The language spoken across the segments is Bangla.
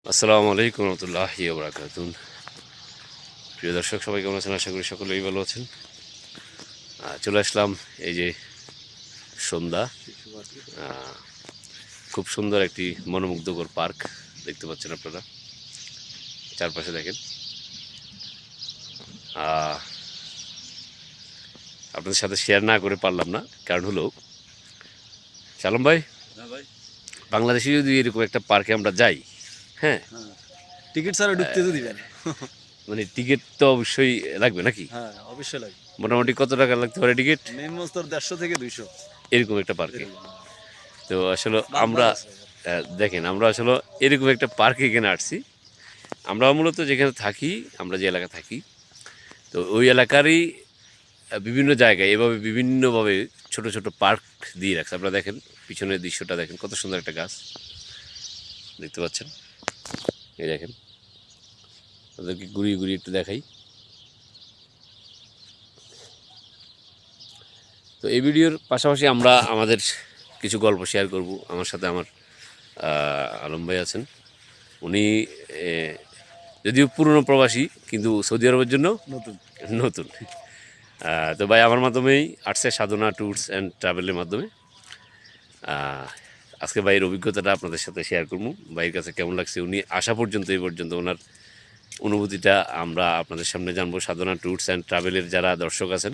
আসসালামু আলাইকুম রহমতুল্লাহি ওয়া বারাকাতুহু। প্রিয় দর্শক, সবাই কেমন আছেন? আশা করি সকলেই ভালো আছেন। চলে আসলাম এই যে সন্ধ্যা, খুব সুন্দর একটি মনোমুগ্ধকর পার্ক দেখতে পাচ্ছেন আপনারা। চারপাশে দেখেন। আহ, আপনাদের সাথে শেয়ার না করে পারলাম না, কারণ হলো শালম ভাই, হ্যাঁ ভাই। বাংলাদেশে যদি এরকম একটা পার্কে আমরা যাই, হ্যাঁ, হ্যাঁ, টিকিট ছাড়া ঢুকতে তো দিবে না। মানে টিকিট তো অবশ্যই লাগবে নাকি? হ্যাঁ, অবশ্যই লাগবে। মোটামুটি কত টাকা লাগতে পারে টিকিট মিনিমাম তোর 150 থেকে 200 এরকম একটা পার্কে? এরকম। তো আসলে ভাগ ভাগ আমরা আছে। দেখেন, আমরা আসলে এরকম একটা পার্কে এখানে আসছি। আমরা মূলত যেখানে থাকি, আমরা যে এলাকা থাকি, তো ওই এলাকারই বিভিন্ন জায়গায় এভাবে বিভিন্নভাবে ছোট ছোট পার্ক দিয়ে রাখছে। আপনারা দেখেন, পিছনের দৃশ্যটা দেখেন, কত সুন্দর একটা গাছ দেখতে পাচ্ছেন। এই দেখেন, ওদেরকে ঘুরিয়ে ঘুরিয়ে একটু দেখাই। তো এই ভিডিওর পাশাপাশি আমরা আমাদের কিছু গল্প শেয়ার করব। আমার সাথে আমার আলম ভাই আছেন। উনি যদিও পুরনো প্রবাসী, কিন্তু সৌদি আরবের জন্য নতুন। নতুন। তো ভাই আমার মাধ্যমেই আসছে সাধনা ট্যুরস অ্যান্ড ট্রাভেলের মাধ্যমে। আহ, আজকে ভাইয়ের অভিজ্ঞতাটা আপনাদের সাথে শেয়ার করবো। ভাইয়ের কাছে কেমন লাগছে, উনি আসা পর্যন্ত এই পর্যন্ত ওনার অনুভূতিটা আমরা আপনাদের সামনে জানবো। সাধনা ট্যুরস অ্যান্ড ট্রাভেলের যারা দর্শক আছেন,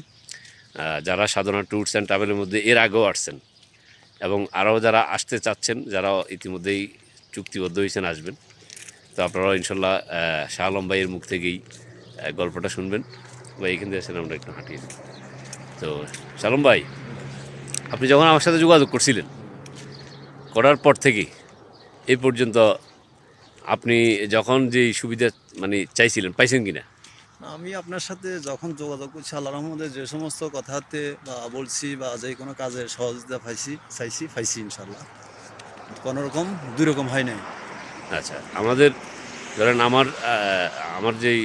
যারা সাধনা ট্যুরস অ্যান্ড ট্রাভেলের মধ্যে এর আগেও আসছেন, এবং আরও যারা আসতে চাচ্ছেন, যারা ইতিমধ্যেই চুক্তিবদ্ধ হয়েছেন আসবেন, তো আপনারাও ইনশাল্লাহ শাহ আলম ভাইয়ের মুখ থেকেই গল্পটা শুনবেন। ভাই এখান থেকে আসেন, আমরা একটু হাঁটিয়ে দিই। তো শালম ভাই, আপনি যখন আমার সাথে যোগাযোগ করছিলেন, করার পর থেকেই এই পর্যন্ত আপনি যখন যে সুবিধা মানে চাইছিলেন, পাইছেন কিনা? আমি আপনার সাথে যখন যোগাযোগ করছি, আল্লাহর রহমতে যে সমস্ত কথাতে বা বলছি বা যে কোনো কাজে সহযোগিতা পাইছি ইনশাল্লাহ। কোনো রকম দুই রকম হয় নাই। আচ্ছা, আমাদের ধরেন আমার যেই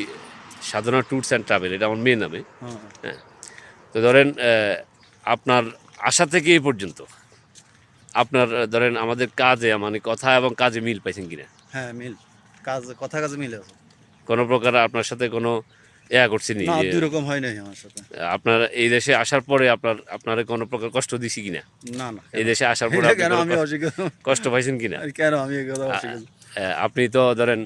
সাধনা ট্যুরস অ্যান্ড ট্রাভেল, এটা আমার মেয়ে নামে। হ্যাঁ, হ্যাঁ, তো ধরেন আপনার আশা থেকে এই পর্যন্ত আপনার ধরেন আমাদের কাজে, মানে কথা এবং কাজে মিল পাইছেন কিনা? হ্যাঁ, মিল। কথা কাজে মিলে আছে। কোনো প্রকার আপনার সাথে কোনো করছিনি না, যে দুই রকম হয় নাই আমার সাথে। আপনার এই দেশে আসার পরে আপনার কোনো প্রকার কষ্ট দিছি কিনা? না না, এই কেন? দেশে আসার পরে এটা আপনি কেন কোনো আমি অস্বীকার? কষ্ট পাইছেন কিনা? আর কেন আমি এই কথা আ- অস্বীকার? আপনি তো ধরেন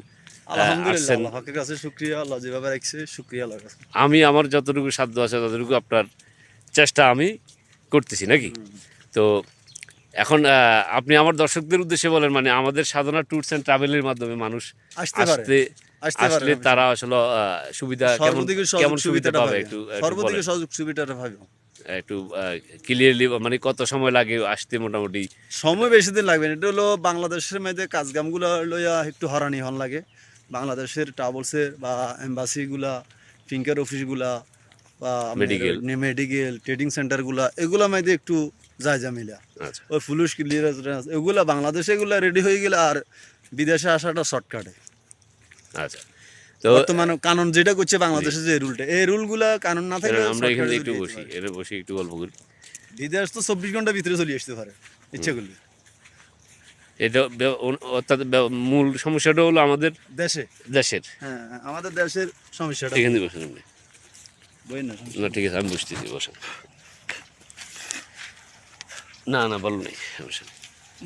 আলহামদুলিল্লাহ, আসছেন। আল্লাহ পাকের কাছে শুকরিয়া। আল্লাহ যেভাবে রাখছে, শুকরিয়া আল্লাহর কাছে। আমি আমার যতটুকু সাধ্য আছে ততটুকু আপনার চেষ্টা আমি করতেছি নাকি? তো এখন আপনি আমার দর্শকদের উদ্দেশ্যে বলেন, মানে আমাদের সাধনা ট্যুরস অ্যান্ড ট্রাভেলের মাধ্যমে মানুষ আসতে পারে, আসতে আসতে পারে আসলে না তারা বিষয়। আসলে সুবিধা কেমন সর্বদিকে সুযোগ কেমন সুবিধা সুবিধাটা পাবে, পাবে। একটু একটু সর্বদিকে বলেন। সুযোগ সুবিধাটা পাবে। একটু ক্লিয়ারলি, মানে কত সময় লাগে আসতে মোটামুটি? সময় বেশি দিন লাগবে না। এটা হলো বাংলাদেশের মধ্যে কাজকামগুলো লইয়া একটু হরানি হন লাগে। বাংলাদেশের ট্রাভেলসের বা এম্বাসিগুলা, ফিঙ্গার অফিসগুলা বা আপনার মেডিকেল। মেডিকেল ট্রেডিং সেন্টারগুলা, এগুলা মধ্যে একটু জায়জা আচ্ছা ওই পুলিশ ক্লিয়ারেন্স এগুলা বাংলাদেশে এগুলা রেডি হয়ে গেলে আর বিদেশে আসাটা শর্টকাটে। আচ্ছা। তো বর্তমানে কানুন যেটা করছে জি, বাংলাদেশে, যে রুলটা, এই রুলগুলা কানুন না থাকলে ধরেন আমরা এখানে শর্টকাটে একটু চলে যেতে বসি, পারে। এটা বসে একটু গল্প করি। বিদেশ তো 24 ঘন্টার ভিতরে চলে আসতে পারে ইচ্ছে করলে। এটা অর্থাৎ মূল সমস্যাটা হলো আমাদের দেশে। দেশের। হ্যাঁ, আমাদের দেশের সমস্যাটা এখান মূল। থেকে বসেন আপনি। বই না না সমস্যা। ঠিক আছে, আমি বুঝতেছি, বসেন। না না, বলো নেই, সমস্যা নেই।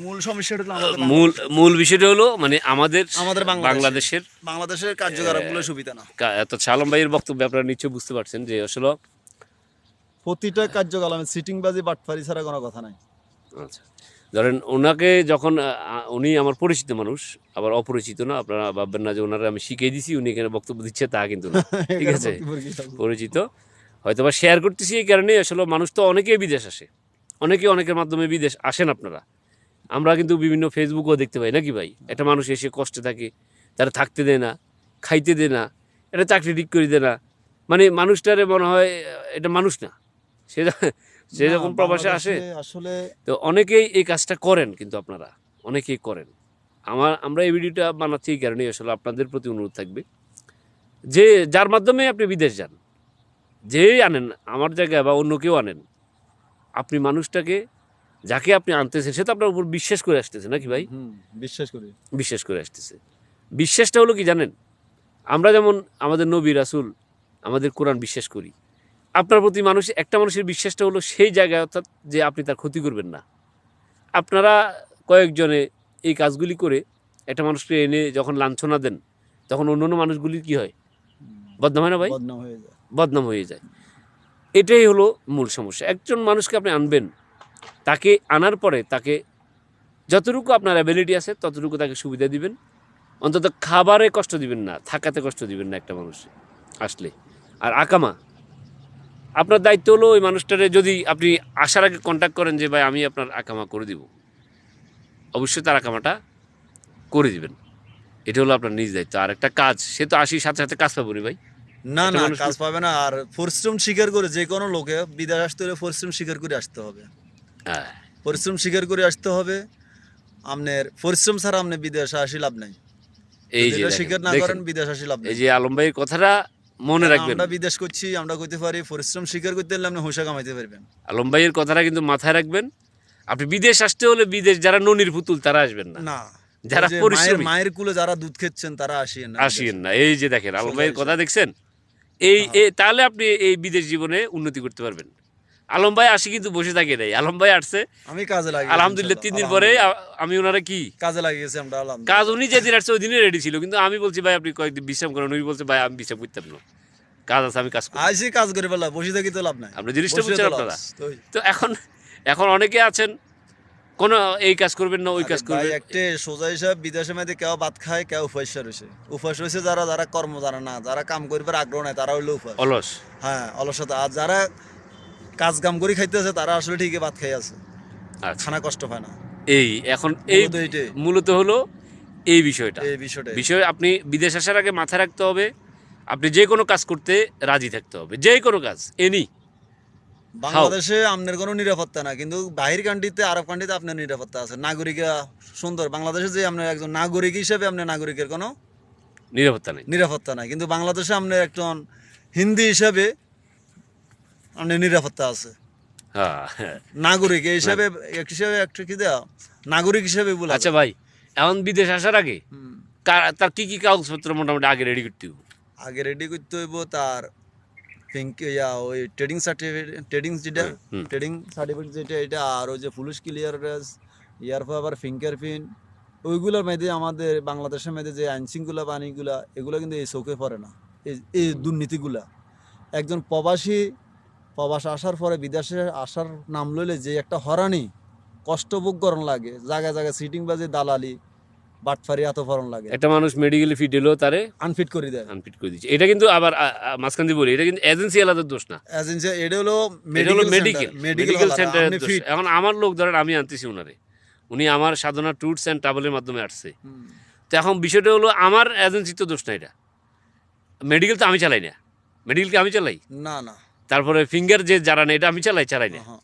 মূল সমস্যাটা হলো আমাদের মূল বাংলাদেশে। মূল বিষয়টা হলো মানে আমাদের আমাদের বাংলাদেশের বাংলাদেশের কার্যকলাপগুলো সুবিধা না। এত শালম ভাইয়ের বক্তব্য আপনারা নিশ্চয়ই বুঝতে পারছেন যে আসলে প্রতিটা কার্যকলাপে সিটিংবাজি বাটপারি ছাড়া কোনো কথা নাই। আচ্ছা, ধরেন ওনাকে যখন উনি আমার পরিচিত মানুষ, আবার অপরিচিত না। আপনারা ভাববেন না যে ওনারা আমি শিখিয়ে দিছি উনি এখানে বক্তব্য দিচ্ছে, তা কিন্তু না। ঠিক এখানে আছে, বক্তব্যের কি আছে? পরিচিত। হয়তো বা শেয়ার করতেছি এই কারণে, আসলে মানুষ তো অনেকেই বিদেশ আসে, অনেকের মাধ্যমে বিদেশ আসেন আপনারা। আমরা কিন্তু বিভিন্ন ফেসবুকও দেখতে পাই নাকি ভাই, একটা মানুষ এসে কষ্টে থাকে, তারা থাকতে দেয় না, খাইতে দেয় না, এটা চাকরি ঠিক করে দেয় না, মানে মানুষটারে মনে হয় এটা মানুষ না। সে সে না, যখন প্রবাসে আসে, বাংলাদেশে আসলে তো অনেকেই এই কাজটা করেন, কিন্তু আপনারা অনেকেই করেন। আমরা এই ভিডিওটা বানাচ্ছি এই কারণেই, আসলে আপনাদের প্রতি অনুরোধ থাকবে যে যার মাধ্যমে আপনি বিদেশ যান, যেই আনেন আমার জায়গায় বা অন্য কেউ আনেন, আপনি মানুষটাকে, যাকে আপনি আনতেছেন, সে তো আপনার উপর বিশ্বাস করে আসতেছে নাকি ভাই? বিশ্বাস করি। বিশ্বাস করে আসতেছে। বিশ্বাসটা হলো কি জানেন, আমরা যেমন আমাদের নবী রাসূল আমাদের কোরআন বিশ্বাস করি, আপনার প্রতি একটা মানুষের বিশ্বাসটা হলো সেই জায়গায়, অর্থাৎ যে আপনি তার ক্ষতি করবেন না। আপনারা কয়েকজনে এই কাজগুলি করে একটা মানুষকে এনে যখন লাঞ্ছনা দেন, তখন অন্য মানুষগুলির কি হয়, বদনাম হয় না ভাই? বদনাম হয়ে যায়। বদনাম হয়ে যায়। এটাই হলো মূল সমস্যা। একজন মানুষকে আপনি আনবেন, তাকে আনার পরে তাকে যতটুকু আপনার অ্যাবিলিটি আছে ততটুকু তাকে সুবিধা দিবেন, অন্তত খাবারে কষ্ট দিবেন না, থাকাতে কষ্ট দিবেন না একটা মানুষ আসলে। আর আকামা, আপনার দায়িত্ব হলো ওই মানুষটারে যদি আপনি আসার আগে কন্ট্যাক্ট করেন যে ভাই আমি আপনার আকামা করে দিব, অবশ্যই তার আকামাটা করে দিবেন। এটা হলো আপনার নিজ দায়িত্ব। আর একটা কাজ, সে তো আসি সাথে সাথে কাজ পাবো রে ভাই। না একটা না, মানুষ কাজ পাবে না। আর পরিশ্রম স্বীকার করে যে কোনো লোকে বিদেশ আসতে হলে পরিশ্রম স্বীকার করে আসতে হবে। হ্যাঁ, পরিশ্রম স্বীকার করে আসতে হবে। আপনার পরিশ্রম ছাড়া আপনি বিদেশে আসি লাভ নাই। এই যদি যে এটা দেখেন, স্বীকার না দেখেন, করেন বিদেশ আসি লাভ এই নাই। যে আলম ভাইয়ের কথাটা মনে কারণ রাখবেন। আমরা বিদেশ করছি, আমরা কইতে পারি পরিশ্রম স্বীকার করতে হলে আপনি হুঁশা কামাইতে পারবেন। আলম ভাইয়ের কথাটা কিন্তু মাথায় রাখবেন। আপনি বিদেশ আসতে হলে বিদেশ যারা ননির পুতুল তারা আসবেন না, না, যারা ওই যে পরিশ্রমী মায়ের কুলে যারা দুধ খেচ্ছেন তারা আসিয়েন না আসিয়েন বিদেশে। না। এই যে দেখেন আলম সোজা ভাইয়ের হিসাব। কথা দেখছেন, হ্যাঁ। তাহলে আপনি এই বিদেশ জীবনে উন্নতি করতে পারবেন। আলম ভাই আসি কিন্তু বসে থাকে নাই, আলম ভাই আসছে আমি কাজে লাগিয়েছি আলহামদুলিল্লাহ। ইনশাআল্লাহ, 3 দিন পরে আলহামদুলিল্লাহ। আমি ওনারা কি কাজে লাগিয়েছি আমরা কাজ, আলহামদুলিল্লাহ। উনি যেদিন আসছে ওই দিনে রেডি ছিল, কিন্তু আমি বলছি ভাই আপনি কয়েকদিন বিশ্রাম করেন, উনি বলছে ভাই আমি বিশ্রাম করতাম না, কাজ আছে আমি কাজ করি। আইসি কাজ করে ফেলা, বসে থাকি তো লাভ নাই। আপনি জিনিসটা বসে বুঝছেন তো আপনারা? loss, তো ওই। তো এখন এখন অনেকে আছেন কোনো এই কাজ করবেন না ওই আরে কাজ ভাই, করবেন। একটা সোজা হিসাব, বিদেশে মধ্যে কেউ ভাত খায়, কেউ উপাস রয়েছে। উপাস রয়েছে যারা যারা কর্ম জানে না, যারা কাম করিবার আগ্রহ নাই, তারা হইলো উপাস। অলস। হ্যাঁ, অলসতা। আর যারা কাজ কাম করে খাইতেছে তারা আসলে ঠিকই ভাত খাই আছে, আচ্ছা, খানা কষ্ট পায় না। এই এখন এই মূলত এইটাই। মূলত হলো এই বিষয়টা। এই বিষয়টাই। বিষয় আপনি বিদেশ আসার আগে মাথায় রাখতে হবে, আপনি যে কোনো কাজ করতে রাজি থাকতে হবে, যে কোনো কাজ, এনি। বাংলাদেশে আপনার কোনো নিরাপত্তা না, কিন্তু বাহির কান্ট্রিতে, আরব কান্ট্রিতে আপনার নিরাপত্তা আছে। নাগরিকরা সুন্দর। বাংলাদেশে যে আপনার একজন নাগরিক হিসেবে আপনার নাগরিকের কোনো নিরাপত্তা নেই। নিরাপত্তা নাই, কিন্তু বাংলাদেশে আপনার একজন হিন্দি হিসাবে আপনার নিরাপত্তা আছে। হ্যাঁ, হ্যাঁ। নাগরিক এই হিসাবে, এক হিসাবে একটা কি দেওয়া, নাগরিক হিসাবে বলা আচ্ছা যায়। ভাই, এখন বিদেশ আসার আগে হুম। তার কি কি কাগজপত্র মোটামুটি আগে রেডি করতে হবে? আগে রেডি করতে হইব তার ওই ট্রেডিং সার্টিফিকেট, ট্রেডিং যেটা, হুম। ট্রেডিং সার্টিফিকেট যেটা, এটা। আর ওই যে পুলিশ ক্লিয়ারেন্স, ইয়ার পর আবার ফিঙ্গারপ্রিন্ট। ওইগুলোর মধ্যে আমাদের বাংলাদেশের মধ্যে যে আইনশৃঙ্খলা বাহিনীগুলা, এগুলো কিন্তু এই চোখে পড়ে না, এই দুর্নীতিগুলা। একজন প্রবাস আসার পরে বিদেশে আসার নাম লইলে যে একটা হরানি কষ্ট ভোগ করণ লাগে, জায়গায় জায়গায় সিটিং বাজে, দালালি, বাটফারি এত ফরন লাগে, একটা মানুষ মেডিকেলি ফিট এলো তারে আনফিট করে দেয়। আনফিট করে দিচ্ছে। এটা কিন্তু আবার মাঝখান দিয়ে বলি, এটা কিন্তু এজেন্সি আলাদা দোষ না, এজেন্সি, এটা হলো এটা হলো মেডিকেল মেডিকেল সেন্টারের দোষ। ফিট। এখন আমার লোক ধরেন আমি আনতেছি ওনারে, উনি আমার সাধনা ট্যুরস অ্যান্ড ট্রাভেলের মাধ্যমে আসছে। তো এখন বিষয়টা হলো আমার এজেন্সির তো দোষ না, এটা মেডিকেল তো আমি চালাই না, মেডিকেলকে আমি চালাই। না না, তারপরে ফিঙ্গার যে যারা না, এটা আমি চালাই না। হ্যাঁ।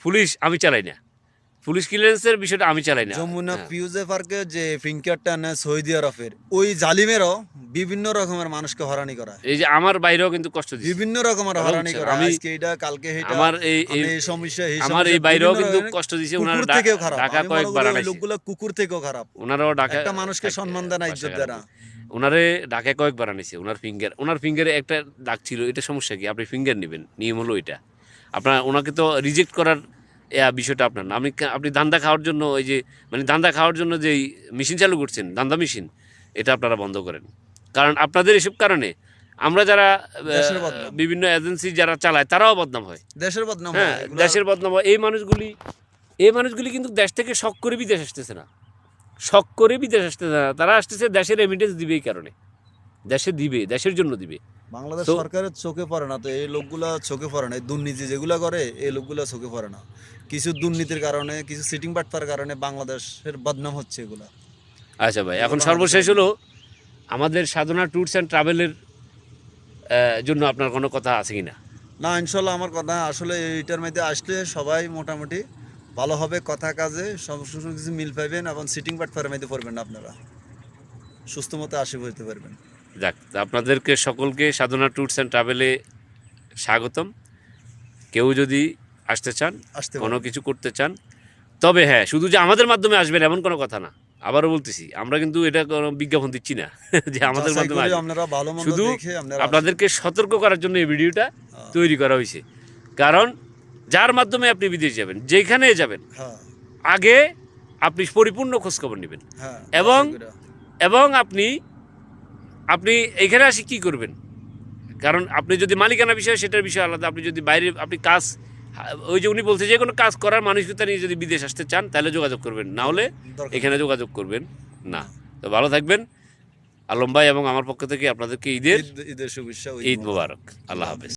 পুলিশ আমি চালাই না, পুলিশ ক্লিয়ারেন্সের বিষয়টা আমি চালাই না। যমুনা হ্যাঁ। পিউজে পার্কে যে ফিঙ্কারটা নেয় সৌদি আরবের, ওই জালিমেরও বিভিন্ন রকমের মানুষকে হরানি করা, এই যে আমার বাইরেও কিন্তু কষ্ট দিচ্ছে, বিভিন্ন রকমের হরানি করা। আমি আজকে এটা, কালকে এটা, আমার এই এই সমস্যা, এই আমার সমস্যা, এই বাইরেও বিভিন্ন কিন্তু রকমের। কষ্ট দিচ্ছে। ওনারা কুকুর থেকেও খারাপ। ঢাকা আমি মনে কয়েকবার করি ওই আনাইছে, লোকগুলো কুকুর থেকেও খারাপ। ওনারাও ঢাকা একটা মানুষকে সম্মান দেয় না, ইজ্জত দেয় না। ওনারে ঢাকায় কয়েকবার আনিছে। ওনার ফিঙ্গারে একটা দাগ ছিল। এটা সমস্যা কি, আপনি ফিঙ্গার নেবেন, নিয়ম হলো এটা। আপনার ওনাকে তো রিজেক্ট করার বিষয়টা আপনার না। আপনি ধান্দা খাওয়ার জন্য ওই যে ধান্দা খাওয়ার জন্য যে মেশিন চালু করছেন, ধান্দা মেশিন, এটা আপনারা বন্ধ করেন। কারণ আপনাদের এসব কারণে আমরা যারা দেশের বদনাম। বিভিন্ন এজেন্সি যারা চালায় তারাও বদনাম হয়। দেশের বদনাম হ্যাঁ, হয়, এগুলা- দেশের বদনাম হয়। এই মানুষগুলি কিন্তু দেশ থেকে শখ করে বিদেশ আসতেছে না, শখ করে বিদেশ আসতেছে না, তারা আসতেছে দেশের রেমিটেন্স দিবে। এই কারণে দেশে দিবে, দেশের জন্য দিবে। বাংলাদেশ তো- সরকারের চোখে পড়ে না, তো এই লোকগুলা চোখে পড়ে না। এই দুর্নীতি যেগুলা করে এই লোকগুলা চোখে পড়ে না। কিছু দুর্নীতির কারণে, কিছু সিটিং বাটপার কারণে বাংলাদেশের বদনাম হচ্ছে এগুলা। আচ্ছা ভাই, এখন এগুলো সর্বশেষ আমাদের- হলো আমাদের সাধনা ট্যুরস অ্যান্ড ট্রাভেলের জন্য আপনার কোনো কথা আছে কি না? না, ইনশাল্লাহ আমার কথা আসলে এইটার মধ্যে আসলে সবাই মোটামুটি ভালো হবে, কথা কাজে সমস্ত কিছু মিল পাইবেন, এবং সিটিং বাটপারের মধ্যে পড়বেন না, আপনারা সুস্থ মতো আশীর্বাদ হতে পারবেন। যাক, তা আপনাদেরকে সকলকে সাধনা ট্যুরস অ্যান্ড ট্রাভেলে স্বাগতম। কেউ যদি আসতে চান, আসতে কোনো পারবেন। কিছু করতে চান, তবে হ্যাঁ, শুধু যে আমাদের মাধ্যমে আসবেন এমন কোনো কথা না। আবারও বলতেছি আমরা কিন্তু এটা কোনো বিজ্ঞাপন দিচ্ছি না যে আমাদের যাচাই মাধ্যমে করে আসবে। আপনারা ভালো মন্দ শুধু দেখে আপনারা আপনাদেরকে সতর্ক করার জন্য এই ভিডিওটা তৈরি করা হয়েছে। কারণ যার মাধ্যমে আপনি বিদেশ যাবেন, যেখানে যাবেন, হ্যাঁ আগে আপনি পরিপূর্ণ খোঁজখবর নেবেন হ্যাঁ এবং যাচাই করে। এবং আপনি এখানে আসি কি করবেন, কারণ আপনি যদি মালিকানা বিষয় সেটার বিষয় আলাদা। আপনি যদি বাইরে আপনি কাজ, ওই যে উনি বলছে যে কোনো কাজ করার মানসিকতা নিয়ে যদি বিদেশ আসতে চান তাহলে যোগাযোগ করবেন, না হলে দরকার এখানে যোগাযোগ করবেন না। তো ভালো থাকবেন। আলম ভাই এবং আমার পক্ষ থেকে আপনাদেরকে ঈদের ঈদের শুভেচ্ছা, ঈদ মোবারক। আল্লাহ হাফেজ।